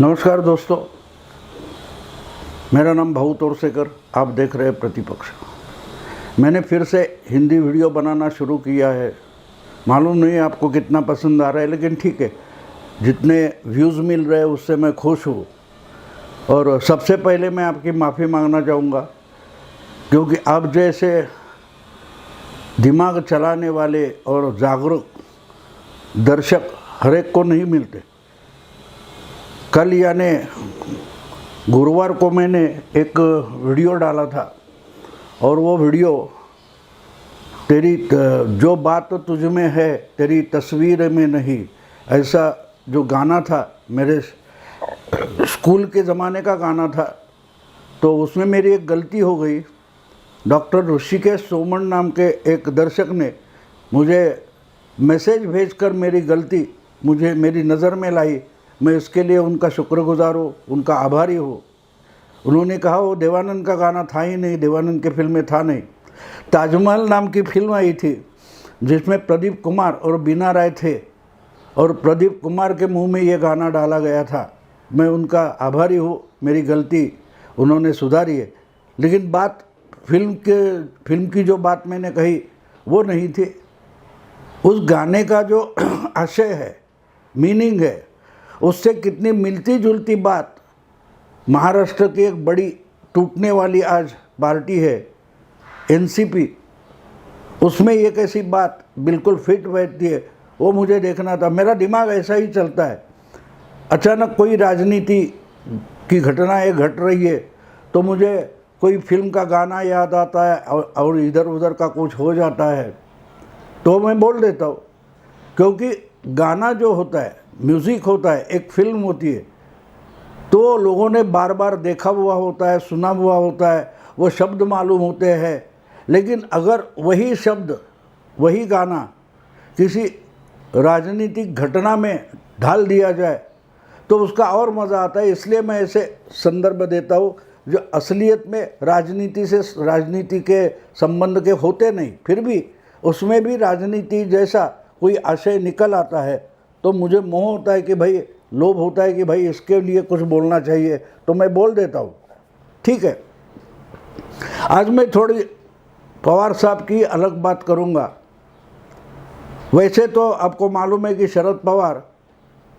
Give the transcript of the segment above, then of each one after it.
नमस्कार दोस्तों, मेरा नाम भाऊ तोरसेकर। आप देख रहे हैं प्रतिपक्ष। मैंने फिर से हिंदी वीडियो बनाना शुरू किया है। मालूम नहीं आपको कितना पसंद आ रहा है, लेकिन ठीक है, जितने व्यूज़ मिल रहे हैं उससे मैं खुश हूँ। और सबसे पहले मैं आपकी माफ़ी मांगना चाहूँगा, क्योंकि आप जैसे दिमाग चलाने वाले और जागरूक दर्शक हर एक को नहीं मिलते। कल यानी गुरुवार को मैंने एक वीडियो डाला था, और वो वीडियो तेरी जो बात तो तुझ में है तेरी तस्वीर में नहीं, ऐसा जो गाना था, मेरे स्कूल के ज़माने का गाना था। तो उसमें मेरी एक गलती हो गई। डॉक्टर ऋषिकेश सोमन नाम के एक दर्शक ने मुझे मैसेज भेजकर मेरी गलती मेरी नज़र में लाई। मैं इसके लिए उनका शुक्रगुजार हूँ, उनका आभारी हूँ। उन्होंने कहा वो देवानंद का गाना था ही नहीं, देवानंद के फिल्म में था नहीं। ताजमहल नाम की फिल्म आई थी जिसमें प्रदीप कुमार और बीना राय थे, और प्रदीप कुमार के मुंह में ये गाना डाला गया था। मैं उनका आभारी हूँ, मेरी गलती उन्होंने सुधारी है। लेकिन बात फिल्म की जो बात मैंने कही वो नहीं थी। उस गाने का जो आशय है, मीनिंग है, उससे कितनी मिलती जुलती बात महाराष्ट्र की एक बड़ी टूटने वाली आज पार्टी है एनसीपी, उसमें एक ऐसी बात बिल्कुल फिट बैठती है, वो मुझे देखना था। मेरा दिमाग ऐसा ही चलता है। अचानक कोई राजनीति की घटनाएं घट रही है तो मुझे कोई फिल्म का गाना याद आता है, और इधर उधर का कुछ हो जाता है तो मैं बोल देता हूँ। क्योंकि गाना जो होता है, म्यूज़िक होता है, एक फिल्म होती है, तो लोगों ने बार बार देखा हुआ होता है, सुना हुआ होता है, वो शब्द मालूम होते हैं। लेकिन अगर वही शब्द, वही गाना किसी राजनीतिक घटना में ढाल दिया जाए तो उसका और मज़ा आता है। इसलिए मैं ऐसे संदर्भ देता हूँ जो असलियत में राजनीति के संबंध के होते नहीं, फिर भी उसमें भी राजनीति जैसा कोई आशय निकल आता है तो मुझे मोह होता है कि भाई, लोभ होता है कि भाई इसके लिए कुछ बोलना चाहिए, तो मैं बोल देता हूँ। ठीक है, आज मैं थोड़ी पवार साहब की अलग बात करूँगा। वैसे तो आपको मालूम है कि शरद पवार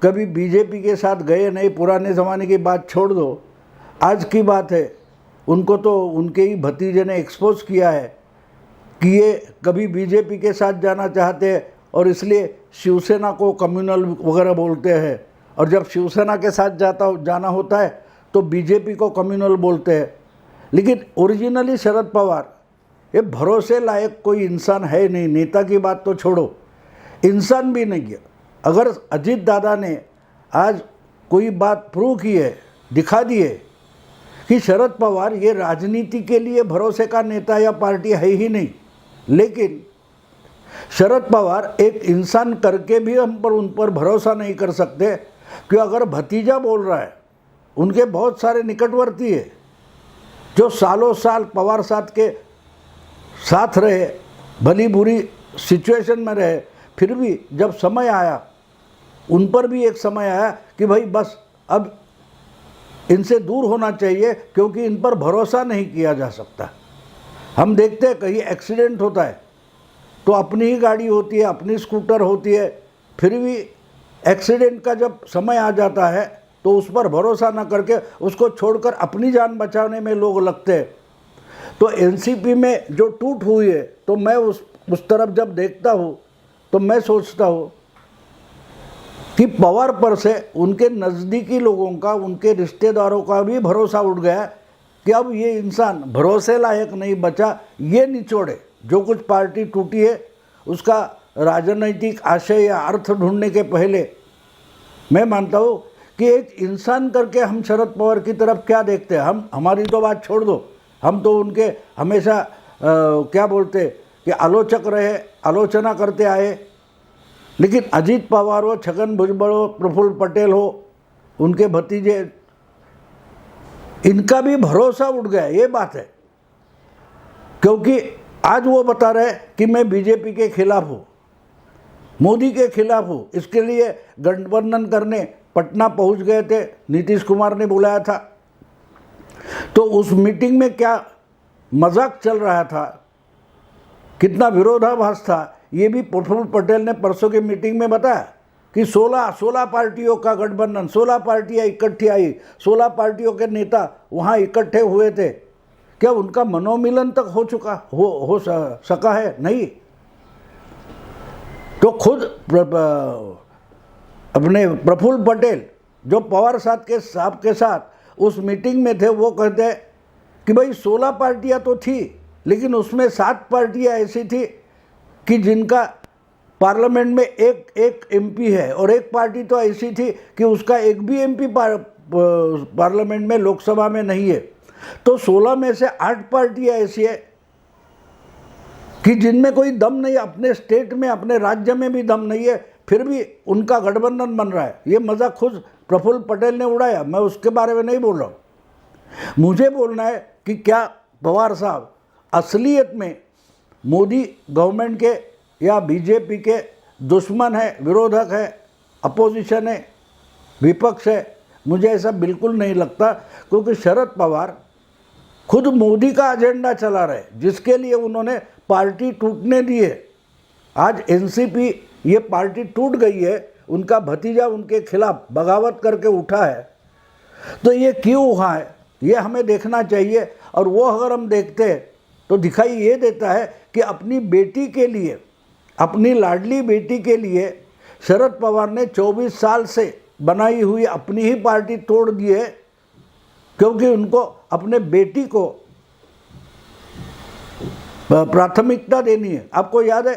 कभी बीजेपी के साथ गए नहीं। पुराने ज़माने की बात छोड़ दो, आज की बात है। उनको तो उनके ही भतीजे ने एक्सपोज किया है कि ये कभी बीजेपी के साथ जाना चाहते हैं, और इसलिए शिवसेना को कम्युनल वगैरह बोलते हैं, और जब शिवसेना के साथ जाना होता है तो बीजेपी को कम्युनल बोलते हैं। लेकिन ओरिजिनली शरद पवार ये भरोसे लायक कोई इंसान है नहीं। नेता की बात तो छोड़ो, इंसान भी नहीं है। अगर अजीत दादा ने आज कोई बात प्रूव की है, दिखा दी है कि शरद पवार ये राजनीति के लिए भरोसे का नेता या पार्टी है ही नहीं, लेकिन शरद पवार एक इंसान करके भी हम उन पर भरोसा नहीं कर सकते। कि अगर भतीजा बोल रहा है, उनके बहुत सारे निकटवर्ती है जो सालों साल पवार साहब के साथ रहे, भली बुरी सिचुएशन में रहे, फिर भी जब समय आया, उन पर भी एक समय आया कि भाई बस अब इनसे दूर होना चाहिए, क्योंकि इन पर भरोसा नहीं किया जा सकता। हम देखते हैं कहीं एक्सीडेंट होता है तो अपनी ही गाड़ी होती है, अपनी स्कूटर होती है, फिर भी एक्सीडेंट का जब समय आ जाता है तो उस पर भरोसा ना करके उसको छोड़कर अपनी जान बचाने में लोग लगते हैं। तो एनसीपी में जो टूट हुई है, तो मैं उस तरफ जब देखता हूँ तो मैं सोचता हूँ कि पवार पर से उनके नज़दीकी लोगों का, उनके रिश्तेदारों का भी भरोसा उठ गया कि अब ये इंसान भरोसे लायक नहीं बचा। ये निचोड़े, जो कुछ पार्टी टूटी है उसका राजनीतिक आशय या अर्थ ढूंढने के पहले मैं मानता हूँ कि एक इंसान करके हम शरद पवार की तरफ क्या देखते हैं। हमारी तो बात छोड़ दो, हम तो उनके हमेशा क्या बोलते कि आलोचक रहे, आलोचना करते आए। लेकिन अजीत पवार हो, छगन भुजबल हो, प्रफुल्ल पटेल हो, उनके भतीजे, इनका भी भरोसा उठ गया। ये बात है, क्योंकि आज वो बता रहे कि मैं बीजेपी के खिलाफ हूँ, मोदी के खिलाफ हूँ, इसके लिए गठबंधन करने पटना पहुंच गए थे, नीतीश कुमार ने बुलाया था। तो उस मीटिंग में क्या मजाक चल रहा था, कितना विरोधाभास था, ये भी प्रफुल्ल पटेल ने परसों की मीटिंग में बताया कि 16 पार्टियों का गठबंधन, 16 पार्टियां इकट्ठी आई, 16 पार्टियों के नेता वहाँ इकट्ठे हुए थे। क्या उनका मनोमिलन तक हो सका है? नहीं। तो खुद अपने प्रफुल्ल पटेल जो पवार साहब के साथ उस मीटिंग में थे, वो कहते हैं कि भाई 16 पार्टियां तो थी, लेकिन उसमें 7 पार्टियां ऐसी थी कि जिनका पार्लियामेंट में एक एमपी है, और एक पार्टी तो ऐसी थी कि उसका एक भी एमपी पार्लियामेंट में, लोकसभा में नहीं है। तो 16 में से 8 पार्टियां ऐसी है कि जिनमें कोई दम नहीं, अपने स्टेट में, अपने राज्य में भी दम नहीं है, फिर भी उनका गठबंधन बन रहा है। ये मजाक खुद प्रफुल्ल पटेल ने उड़ाया, मैं उसके बारे में नहीं बोल रहा हूँ। मुझे बोलना है कि क्या पवार साहब असलियत में मोदी गवर्नमेंट के या बीजेपी के दुश्मन है, विरोधक है, अपोजिशन है, विपक्ष है? मुझे ऐसा बिल्कुल नहीं लगता, क्योंकि शरद पवार खुद मोदी का एजेंडा चला रहे, जिसके लिए उन्होंने पार्टी टूटने दी है। आज एनसीपी ये पार्टी टूट गई है, उनका भतीजा उनके खिलाफ बगावत करके उठा है। तो ये क्यों हुआ है, ये हमें देखना चाहिए। और वो अगर हम देखते हैं तो दिखाई ये देता है कि अपनी बेटी के लिए, अपनी लाडली बेटी के लिए शरद पवार ने 24 साल से बनाई हुई अपनी ही पार्टी तोड़ दी है, क्योंकि उनको अपने बेटी को प्राथमिकता देनी है। आपको याद है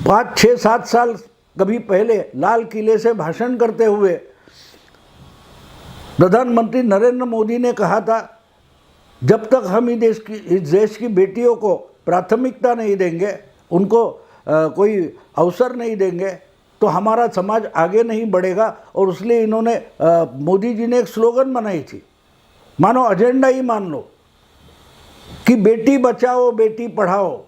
5, 6, 7 साल कभी पहले लाल किले से भाषण करते हुए प्रधानमंत्री नरेंद्र मोदी ने कहा था, जब तक हम इस देश की बेटियों को प्राथमिकता नहीं देंगे, उनको कोई अवसर नहीं देंगे, तो हमारा समाज आगे नहीं बढ़ेगा। और इसलिए इन्होंने मोदी जी ने एक स्लोगन बनाई थी, मानो एजेंडा ही मान लो, कि बेटी बचाओ बेटी पढ़ाओ,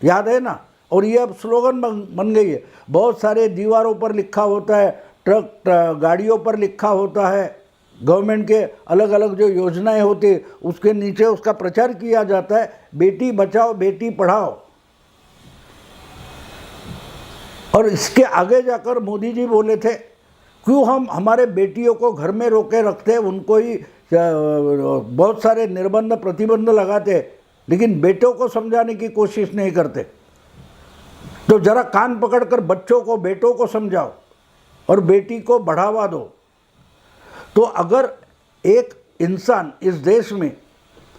याद है ना? और ये अब स्लोगन बन गई है। बहुत सारे दीवारों पर लिखा होता है, ट्रक गाड़ियों पर लिखा होता है, गवर्नमेंट के अलग अलग जो योजनाएं होती है उसके नीचे उसका प्रचार किया जाता है, बेटी बचाओ बेटी पढ़ाओ। और इसके आगे जाकर मोदी जी बोले थे, क्यों हम हमारे बेटियों को घर में रोके रखते हैं, उनको ही बहुत सारे निर्बंध प्रतिबंध लगाते, लेकिन बेटों को समझाने की कोशिश नहीं करते। तो जरा कान पकड़कर बच्चों को, बेटों को समझाओ और बेटी को बढ़ावा दो। तो अगर एक इंसान इस देश में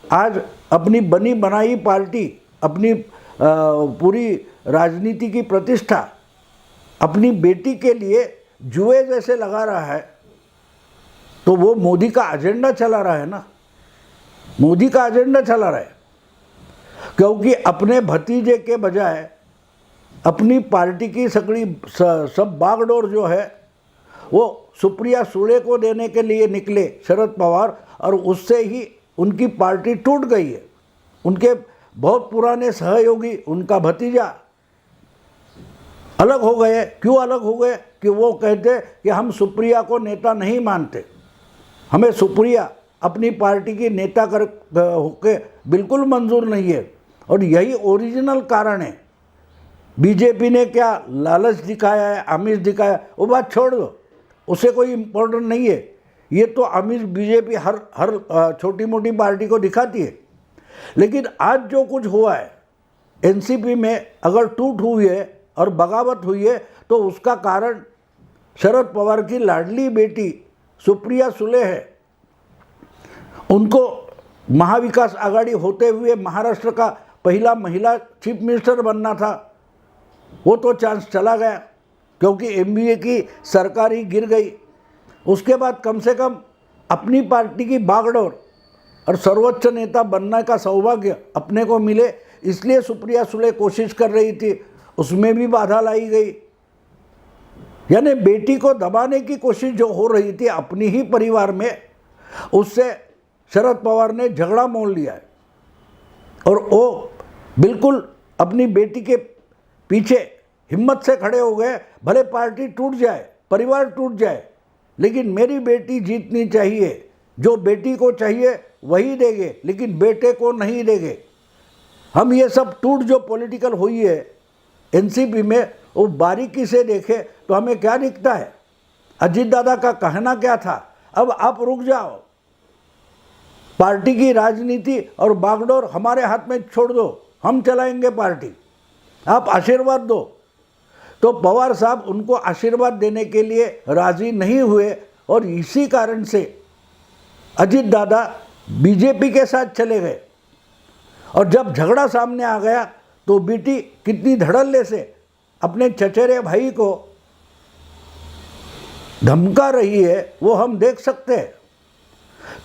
आज अपनी बनी बनाई पार्टी, अपनी पूरी राजनीति की प्रतिष्ठा अपनी बेटी के लिए जुए जैसे लगा रहा है, तो वो मोदी का एजेंडा चला रहा है ना, मोदी का एजेंडा चला रहा है। क्योंकि अपने भतीजे के बजाय अपनी पार्टी की सब बागडोर जो है वो सुप्रिया सुले को देने के लिए निकले शरद पवार, और उससे ही उनकी पार्टी टूट गई है। उनके बहुत पुराने सहयोगी, उनका भतीजा अलग हो गए। क्यों अलग हो गए? कि वो कहते कि हम सुप्रिया को नेता नहीं मानते, हमें सुप्रिया अपनी पार्टी की नेता होके बिल्कुल मंजूर नहीं है। और यही ओरिजिनल कारण है। बीजेपी ने क्या लालच दिखाया है, आमिष दिखाया, वो बात छोड़ दो, उसे कोई इम्पोर्टेंट नहीं है। ये तो आमिष बीजेपी हर छोटी मोटी पार्टी को दिखाती है। लेकिन आज जो कुछ हुआ है एनसीपी में, अगर टूट हुई है और बगावत हुई है, तो उसका कारण शरद पवार की लाडली बेटी सुप्रिया सुले है। उनको महाविकास आघाड़ी होते हुए महाराष्ट्र का पहला महिला चीफ मिनिस्टर बनना था, वो तो चांस चला गया, क्योंकि एमबीए की सरकार ही गिर गई। उसके बाद कम से कम अपनी पार्टी की बागडोर और सर्वोच्च नेता बनने का सौभाग्य अपने को मिले, इसलिए सुप्रिया सुले कोशिश कर रही थी, उसमें भी बाधा लाई गई। यानी बेटी को दबाने की कोशिश जो हो रही थी अपनी ही परिवार में, उससे शरद पवार ने झगड़ा मोल लिया है। और वो बिल्कुल अपनी बेटी के पीछे हिम्मत से खड़े हो गए, भले पार्टी टूट जाए, परिवार टूट जाए, लेकिन मेरी बेटी जीतनी चाहिए, जो बेटी को चाहिए वही देंगे, लेकिन बेटे को नहीं देंगे। हम ये सब टूट जो पॉलिटिकल हुई है एनसीपी में, वो बारीकी से देखे तो हमें क्या दिखता है। अजीत दादा का कहना क्या था, अब आप रुक जाओ, पार्टी की राजनीति और बागडोर हमारे हाथ में छोड़ दो, हम चलाएंगे पार्टी, आप आशीर्वाद दो। तो पवार साहब उनको आशीर्वाद देने के लिए राजी नहीं हुए और इसी कारण से अजीत दादा बीजेपी के साथ चले गए। और जब झगड़ा सामने आ गया तो बेटी कितनी धड़ल्ले से अपने चचेरे भाई को धमका रही है वो हम देख सकते हैं।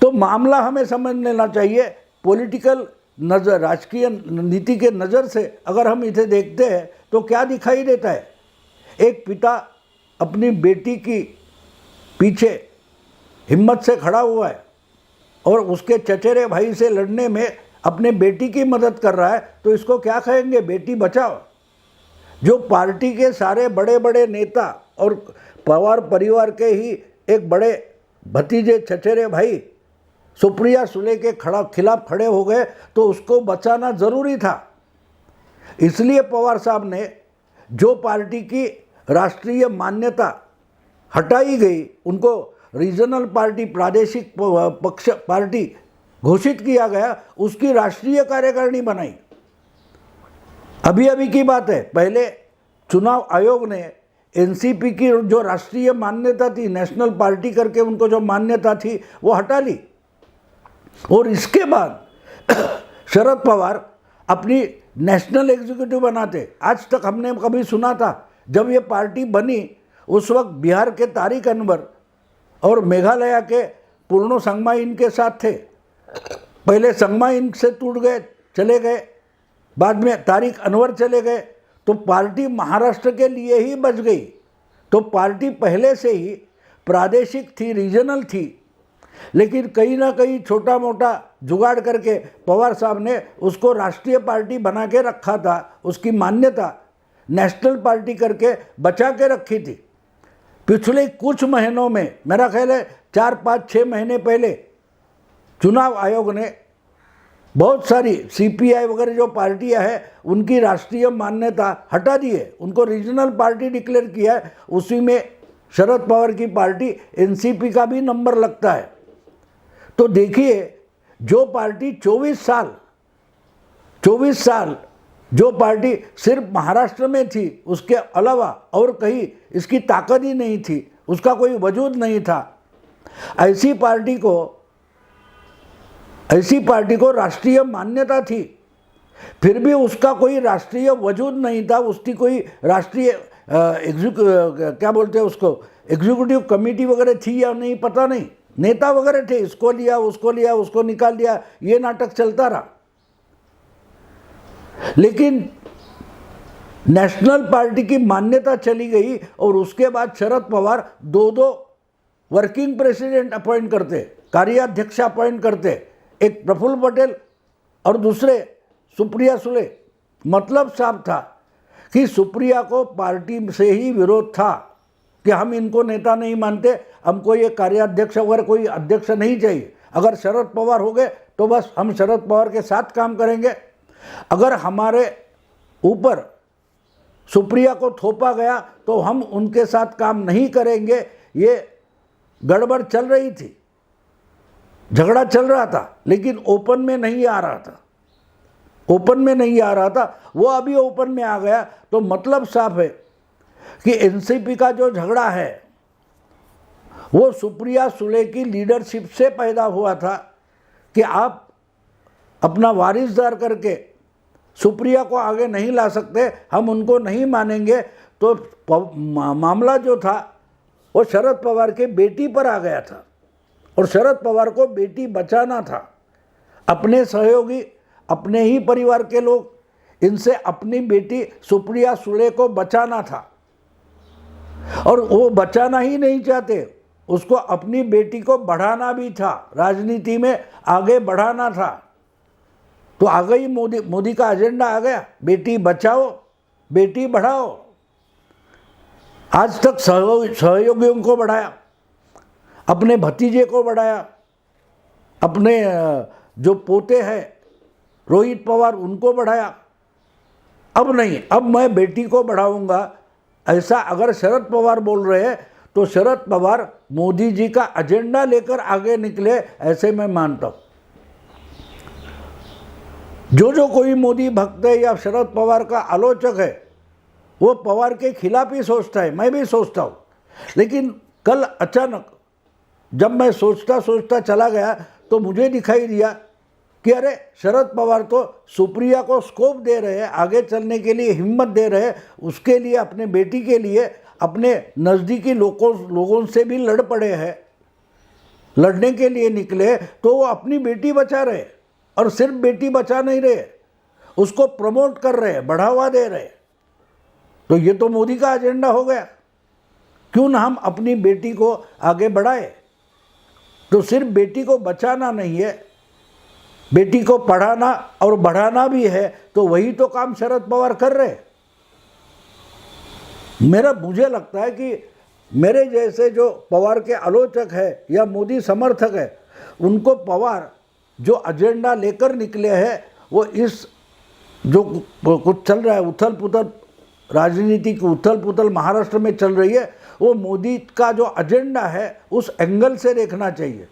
तो मामला हमें समझ लेना चाहिए पॉलिटिकल नज़र, राजकीय नीति के नज़र से अगर हम इसे देखते हैं तो क्या दिखाई देता है। एक पिता अपनी बेटी की पीछे हिम्मत से खड़ा हुआ है और उसके चचेरे भाई से लड़ने में अपने बेटी की मदद कर रहा है, तो इसको क्या कहेंगे, बेटी बचाओ। जो पार्टी के सारे बड़े बड़े नेता और पवार परिवार के ही एक बड़े भतीजे चचेरे भाई सुप्रिया सुले के खिलाफ खड़े हो गए, तो उसको बचाना ज़रूरी था। इसलिए पवार साहब ने जो पार्टी की राष्ट्रीय मान्यता हटाई गई, उनको रीजनल पार्टी, प्रादेशिक पक्ष पार्टी घोषित किया गया, उसकी राष्ट्रीय कार्यकारिणी बनाई। अभी अभी की बात है, पहले चुनाव आयोग ने एनसीपी की जो राष्ट्रीय मान्यता थी, नेशनल पार्टी करके उनको जो मान्यता थी वो हटा ली। और इसके बाद शरद पवार अपनी नेशनल एग्जीक्यूटिव बनाते। आज तक हमने कभी सुना था, जब ये पार्टी बनी उस वक्त बिहार के तारिक अनवर और मेघालय के पूर्णो संगमा इनके साथ थे। पहले संगमा इन से टूट गए, चले गए, बाद में तारिक अनवर चले गए, तो पार्टी महाराष्ट्र के लिए ही बच गई। तो पार्टी पहले से ही प्रादेशिक थी, रीजनल थी, लेकिन कहीं ना कहीं छोटा मोटा जुगाड़ करके पवार साहब ने उसको राष्ट्रीय पार्टी बना के रखा था। उसकी मान्यता नेशनल पार्टी करके बचा के रखी थी। पिछले कुछ महीनों में, मेरा ख्याल है 4-5-6 महीने पहले, चुनाव आयोग ने बहुत सारी सीपीआई वगैरह जो पार्टियां हैं उनकी राष्ट्रीय मान्यता हटा दी है, उनको रीजनल पार्टी डिक्लेयर किया है। उसी में शरद पवार की पार्टी एनसीपी का भी नंबर लगता है। तो देखिए, जो पार्टी 24 साल जो पार्टी सिर्फ महाराष्ट्र में थी, उसके अलावा और कहीं इसकी ताकत ही नहीं थी, उसका कोई वजूद नहीं था, ऐसी पार्टी को राष्ट्रीय मान्यता थी, फिर भी उसका कोई राष्ट्रीय वजूद नहीं था, उसकी कोई राष्ट्रीय क्या बोलते हैं उसको, एग्जीक्यूटिव कमेटी वगैरह थी या नहीं पता नहीं, नेता वगैरह थे, इसको लिया उसको निकाल दिया, ये नाटक चलता रहा। लेकिन नेशनल पार्टी की मान्यता चली गई और उसके बाद Sharad Pawar 2 working president appoint करते, कार्याध्यक्ष अपॉइंट करते, एक प्रफुल्ल पटेल और दूसरे सुप्रिया सुले। मतलब साफ था कि सुप्रिया को पार्टी से ही विरोध था कि हम इनको नेता नहीं मानते, हमको ये कार्याध्यक्ष वगैरह कोई अध्यक्ष नहीं चाहिए। अगर शरद पवार हो गए तो बस हम शरद पवार के साथ काम करेंगे, अगर हमारे ऊपर सुप्रिया को थोपा गया तो हम उनके साथ काम नहीं करेंगे। ये गड़बड़ चल रही थी, झगड़ा चल रहा था, लेकिन ओपन में नहीं आ रहा था, वो अभी ओपन में आ गया। तो मतलब साफ है कि एनसीपी का जो झगड़ा है वो सुप्रिया सुले की लीडरशिप से पैदा हुआ था कि आप अपना वारिसदार करके सुप्रिया को आगे नहीं ला सकते, हम उनको नहीं मानेंगे। तो मामला जो था वो शरद पवार के बेटी पर आ गया था और शरद पवार को बेटी बचाना था। अपने सहयोगी, अपने ही परिवार के लोग, इनसे अपनी बेटी सुप्रिया सुले को बचाना था। और वो बचाना ही नहीं चाहते, उसको अपनी बेटी को बढ़ाना भी था, राजनीति में आगे बढ़ाना था। तो आ गई मोदी का एजेंडा आ गया, बेटी बचाओ बेटी बढ़ाओ। आज तक सहयोगियों को बढ़ाया, अपने भतीजे को बढ़ाया, अपने जो पोते हैं रोहित पवार उनको बढ़ाया। अब नहीं, अब मैं बेटी को बढ़ाऊंगा, ऐसा अगर शरद पवार बोल रहे हैं तो शरद पवार मोदी जी का एजेंडा लेकर आगे निकले, ऐसे मैं मानता हूँ। जो कोई मोदी भक्त है या शरद पवार का आलोचक है वो पवार के खिलाफ ही सोचता है, मैं भी सोचता हूँ। लेकिन कल अचानक जब मैं सोचता सोचता चला गया तो मुझे दिखाई दिया कि अरे शरद पवार तो सुप्रिया को स्कोप दे रहे हैं, आगे चलने के लिए हिम्मत दे रहे हैं, उसके लिए अपने बेटी के लिए अपने नज़दीकी लोगों से भी लड़ पड़े हैं, लड़ने के लिए निकले, तो वो अपनी बेटी बचा रहे। और सिर्फ बेटी बचा नहीं रहे, उसको प्रमोट कर रहे हैं, बढ़ावा दे रहे हैं। तो ये तो मोदी का एजेंडा हो गया। क्यों ना हम अपनी बेटी को आगे बढ़ाए। तो सिर्फ बेटी को बचाना नहीं है, बेटी को पढ़ाना और बढ़ाना भी है। तो वही तो काम शरद पवार कर रहे हैं। मुझे लगता है कि मेरे जैसे जो पवार के आलोचक है या मोदी समर्थक है, उनको पवार जो एजेंडा लेकर निकले हैं वो इस जो कुछ चल रहा है उथल पुथल, राजनीति की उथल पुथल महाराष्ट्र में चल रही है, वो मोदी का जो एजेंडा है उस एंगल से देखना चाहिए।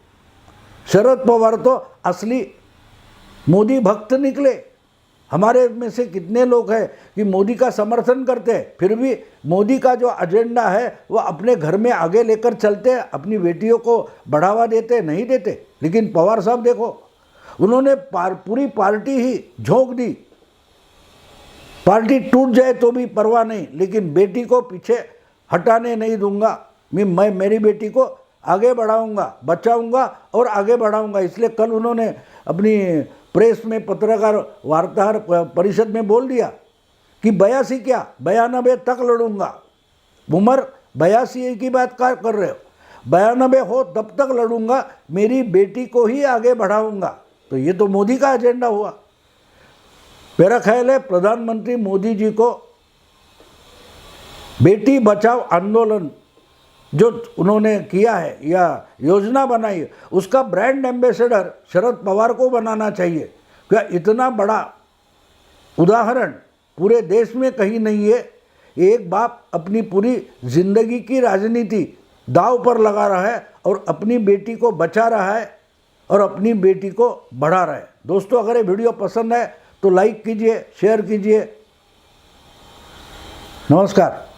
शरद पवार तो असली मोदी भक्त निकले। हमारे में से कितने लोग हैं कि मोदी का समर्थन करते हैं, फिर भी मोदी का जो एजेंडा है वो अपने घर में आगे लेकर चलते हैं, अपनी बेटियों को बढ़ावा देते नहीं देते। लेकिन पवार साहब देखो, उन्होंने पूरी पार्टी ही झोंक दी, पार्टी टूट जाए तो भी परवाह नहीं, लेकिन बेटी को पीछे हटाने नहीं दूंगा। मैं मेरी बेटी को आगे बढ़ाऊंगा, बचाऊंगा और आगे बढ़ाऊंगा। इसलिए कल उन्होंने अपनी प्रेस में पत्रकार वार्ताहर परिषद में बोल दिया कि 82 क्या 92 तक लड़ूंगा। उम्र 82 की बात कर रहे हो, 92 हो तब तक लड़ूंगा, मेरी बेटी को ही आगे बढ़ाऊंगा। तो ये तो मोदी का एजेंडा हुआ। मेरा ख्याल है प्रधानमंत्री मोदी जी को बेटी बचाओ आंदोलन जो उन्होंने किया है या योजना बनाई है, उसका ब्रांड एम्बेसडर शरद पवार को बनाना चाहिए। क्या इतना बड़ा उदाहरण पूरे देश में कहीं नहीं है। एक बाप अपनी पूरी जिंदगी की राजनीति दांव पर लगा रहा है और अपनी बेटी को बचा रहा है और अपनी बेटी को बढ़ा रहा है। दोस्तों, अगर ये वीडियो पसंद है तो लाइक कीजिए, शेयर कीजिए। नमस्कार।